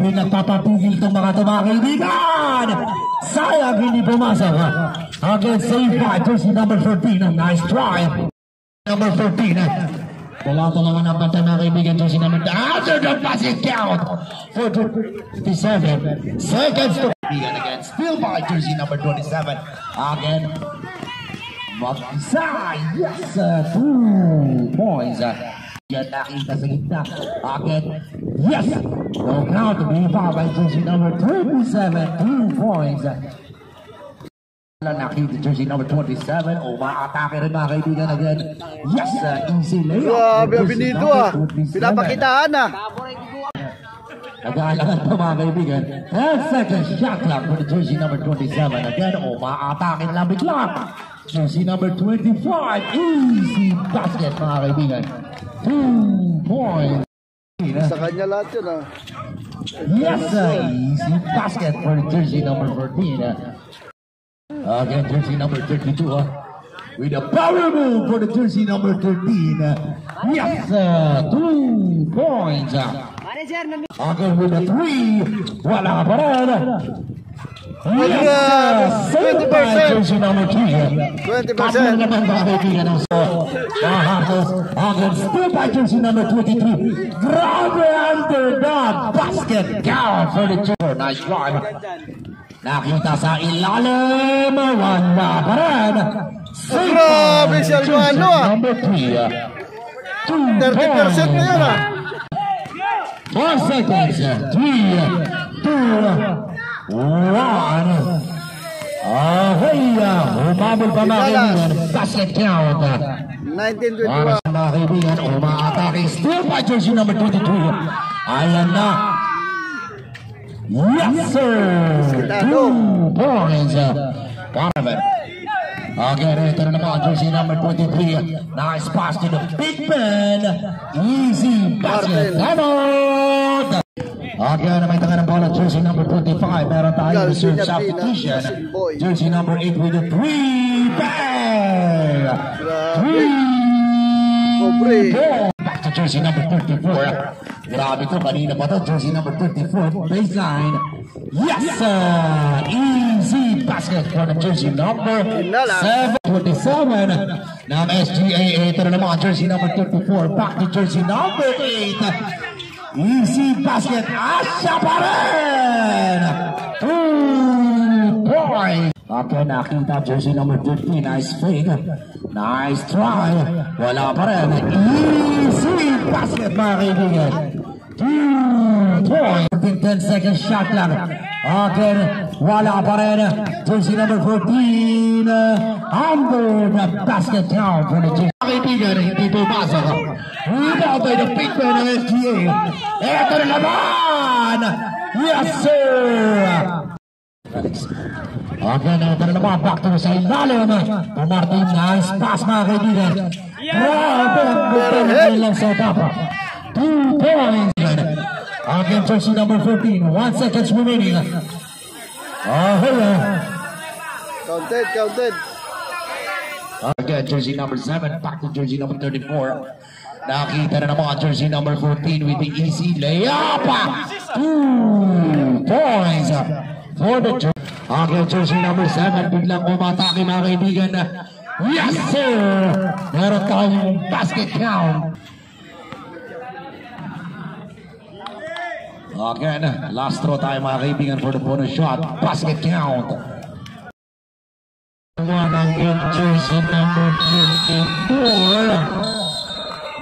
Hindi nagpapapigil itong mga kaibigan. Sayang hindi pumasok. Again, saved by jersey number 14. Nice try. Number 14. Wala ko naman ang banta mga kaibigan. Jersey number 10. After the basket count. 47 seconds to again. Still by jersey number 27. Again. Mag-design. Yes, 2 points. Yan nakita sa gitna. Again. Yes. No count to be fouled by jersey number 27. 2 points. Nakita jersey number 27. O maatake rin mga kaibigan again. Yes, easy layup. Grabe, Benito pinapakitaan Nag-aalangan pa mga kaibigan. 10 seconds shot clock for the jersey number 27. Again, o maatake na bigla. Jersey number 25. Easy basket mga kaibigan. 2 points. Sa kanya lahat yun Yes, easy basket for the jersey number 14. Again, jersey number 32 with a power move for the jersey number 13. Yes, 2 points. Again with a 3. Wala pa rin. Yes, 20%. Jersey number 3. 20%. Naman ba kaibigan ang again, still by jersey number 23. Grabe underdog basket count for the jersey. Nice drive. Nakita sa ilalim, wala pa rin. Grabe si Albano Number 3. 30% na yun 4 seconds. 3, 2, 1. Okay, umabol pa mga kaibigan. Basket count. 19-21. Mga kaibigan, umaatake. Still by jersey number 22. Ayan na. Yes, sir! 2 points. Again, ito na naman, jersey number 23. Nice pass to the big man. Easy basket. Come on! Again, may tanga ng bola, jersey number 25. Meron tayo reserve substitution. Jersey number 8 with a 3. Bang! 3 back to jersey number 34. Grabe to, kanina pa to, jersey number 34, baseline. Yes, easy basket for the jersey number 727. Now SGA, ito na naman, jersey number 34, back to jersey number 8. Easy basket, asya pa rin! 2 points. Okay, nakita jersey number 50, nice fake. Nice try. Wala pa rin. Easy basket mga kaibigan. 2 points. 10 seconds shot lang. Okay, wala pa rin. Jersey number 14. Under the basket count for the jersey. Mga kaibigan, hindi pumasok. Rebound by the big man ng SGA. Ito na naman. Yes, sir. Okay, ito na naman, back to sa ilalim. Pumarting, nice pass mga kaibigan. Grabe, ang ganda na kailang sa tapa. 2 points. Again, jersey number 14. 1 seconds remaining. Counted. Again, jersey number 7, back to jersey number 34. Nakita na naman, jersey number 14 with the easy layup. 2 points for the jersey. Okay, jersey number 7, biglang umatake mga kaibigan. Yes, sir! Meron tayong basket count. Again, last throw tayo mga kaibigan for the bonus shot. Basket count. One again, jersey number 54.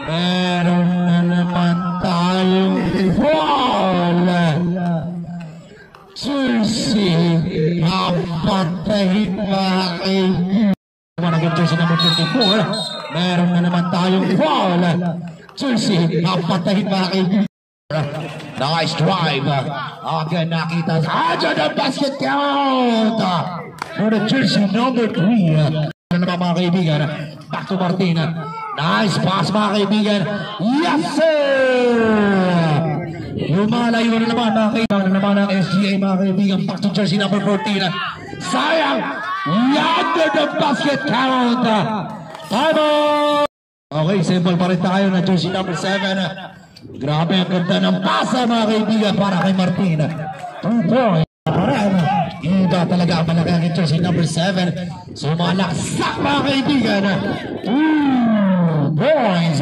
Meron na naman tayong foul. Jersey, napatahin mga kaibigan. One again, jersey number 54. Meron na naman tayong foul. Jersey, napatahin mga kaibigan. Nice drive. Again, nakita sa the basket count for the jersey number 3. Ano naman mga kaibigan? Back to Martin. Nice pass mga kaibigan. Yes, sir! Lumalayo na naman mga kaibigan. Naman ang SGA mga kaibigan. Back to jersey number 14. Sayang! Under the basket count. Time out! Okay, simple pa rin tayo na jersey number 7. Grabe ang ganda ng pasa mga kaibigan para kay Martin. 2 points. Iba talaga ang malaki ang jersey number 7. Sumalaksak mga kaibigan. 2 points.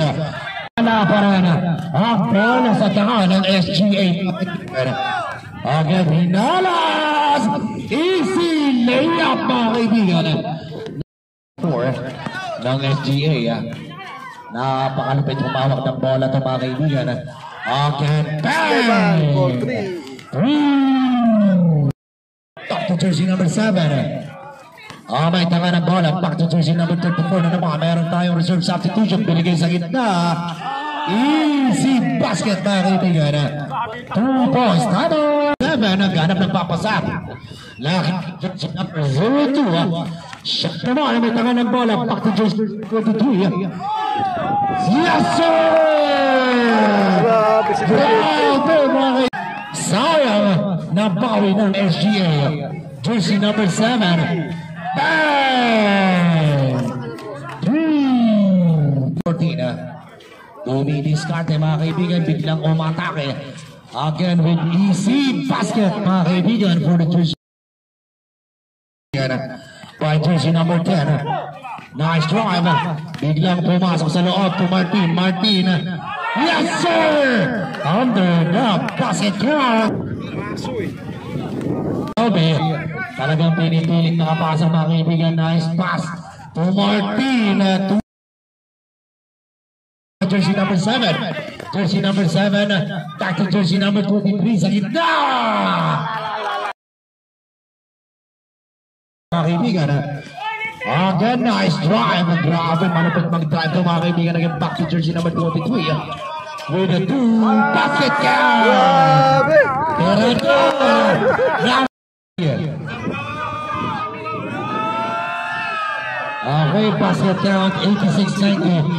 Wala pa rin ang bola sa tanga ng SGA. Agad hinalas. Easy layup mga kaibigan. 4 ng SGA. Napakalupit humawak ng bola ito mga kaibigan. Again, bang! For 3. Back to jersey number 7. May tanga ng bola. Back to jersey number 34 na naman. Meron tayong reserve substitution. Binigay sa gitna. Easy basket mga kaibigan. 2 points. Tado. 7. Naghanap ng papasak. Jersey number 02. Shot naman. May tanga ng bola. Back to jersey 23. Yes, sir! Grabe si Grabe, sayang na bawi ng SGA. Jersey number 7. Bang! 14. Dumidiskarte mga kaibigan. Biglang umatake. Again with easy basket mga kaibigan for the jersey. By jersey number 10. Nice drive. Biglang pumasok sa loob to Martin. Martin. Yes, sir! Under the basket count. Talagang pinipiling nakapasa mga kaibigan. Nice pass to Martin. Jersey number 7. Jersey number 7. Back to jersey number 23 sa gitna. Mga kaibigan. Again, nice drive. Grabe, malapit mag-drive ito mga kaibigan. Again, back to jersey number 23. With a 2 basket count. Grabe! Pero ito. Okay, basket count 86-90.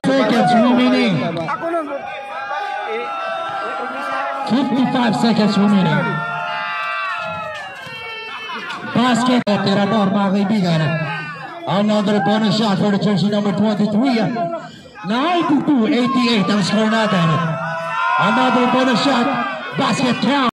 Seconds remaining. 55 seconds remaining. Basket, tirador mga kaibigan. Another bonus shot for the jersey number 23. 92-88 ang score natin. Another bonus shot. Basket count.